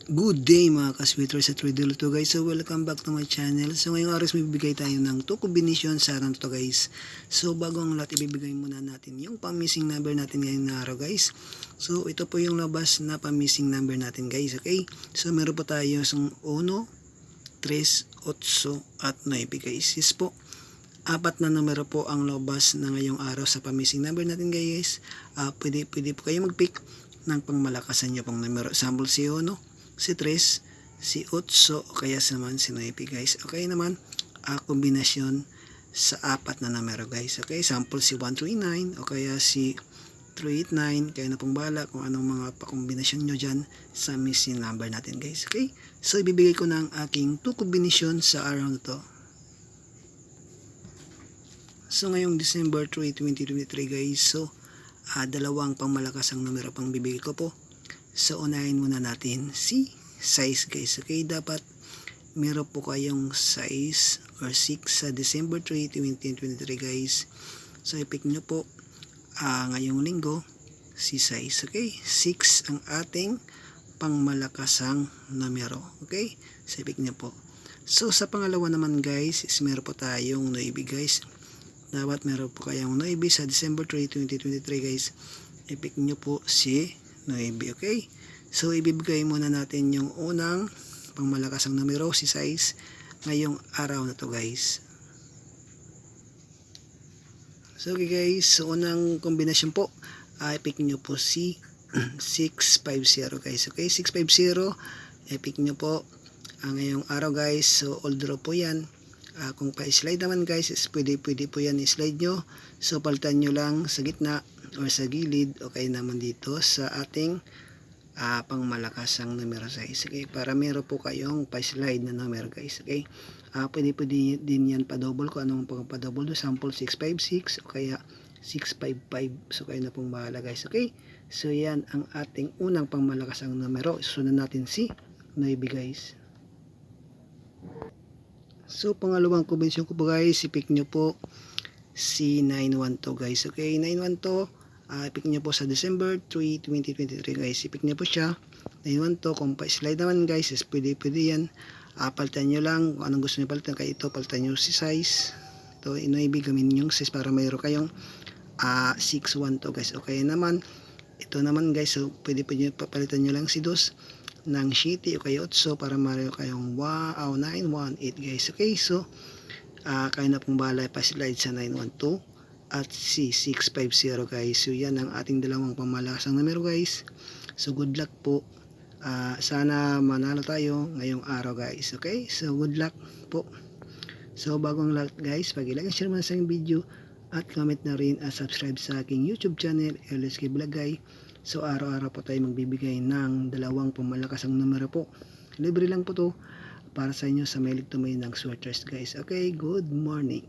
Good day mga ka-sweeters at Riddle to guys. So welcome back to my channel. So ngayong araw may bibigay tayo ng 2 combination sa araw to guys. So bago ang lahat ibibigay muna natin yung pang-missing number natin ngayong araw guys. So ito po yung labas na pang-missing number natin guys. Okay. So meron po tayo yung 1, 3, 8 at 9 guys. Yes po. Apat na numero po ang labas na ngayong araw sa pang-missing number natin guys. Pwede po kayo mag-pick ng pangmalakasan nyo pang numero. Sample si 1, si 3, si 8, o kaya naman si 9 guys. Okay naman, kombinasyon sa apat na numero guys. Okay, sample si 139 o kaya si 389. Kaya na pong bahala kung anong mga pakombinasyon nyo dyan sa missing number natin guys. Okay, so ibibigay ko ng aking 2 combination sa araw na to. So ngayong December 3, 2023 guys. So dalawang pangmalakas ang numero pang bibigay ko po. So unahin muna natin si size guys. Okay, dapat meron po kayong size or 6 sa December 3, 2023 guys. So i-pick nyo po ngayong linggo si size. Okay, 6 ang ating pangmalakasang numero. Okay, so i-pick nyo po. So sa pangalawa naman guys is meron po tayong 9 guys. Dapat meron po kayong 9 sa December 3, 2023 guys. I-pick nyo po si 9. Okay, so ibibigay muna natin yung unang pangmalakasang numero si size ngayong araw na to guys. So okay guys, so unang kombinasyon po i-pick nyo po si 650 guys. Okay, 650 i-pick nyo po ngayong araw guys. So all draw po yan. Kung pa-slide naman guys is pwede po yan i-slide nyo. So palitan nyo lang sa gitna or sa gilid o kaya naman dito sa ating pangmalakasang numero 6. Okay, para meron po kayong pa-slide na numero guys. Okay, pwede din yan pa-double ko anong pa-double do, sample 656 o kaya 655. So kayo na pong bahala guys. Okay, so yan ang ating unang pangmalakasang numero. Susunod natin si 9 guys. So pangalawang kombinasyon ko po guys, i-pick nyo po si 912 guys. Okay, 912 i-pick nyo po sa December 3, 2023 guys. I-pick nyo po siya 912. Kung pa-slide naman guys is pwede yan. Palitan nyo lang kung anong gusto nyo palitan. Kaya ito palitan nyo si size. Ito inoibi gamin yung size para mayroon kayong 612 guys. Okay naman, ito naman guys, so pwede palitan nyo lang si 2 ng shitty o kaya 8 para mayroon kayong 918 guys. Okay, so kayo na pong bahala pa-slide sa 912 at si 650 guys. So yan ang ating dalawang pangmalakasang numero guys. So good luck po. Sana manalo tayo ngayong araw guys. Okay, so good luck po. So bagong lahat guys, pag-like and share mo sa aking video at comment na rin at subscribe sa aking YouTube channel LSK Vlogay. So araw-araw po tayo magbibigay ng dalawang pangmalakasang numero po. Libre lang po to para sa inyo sa mahilig tumayo ng sweaters guys. Okay, good morning.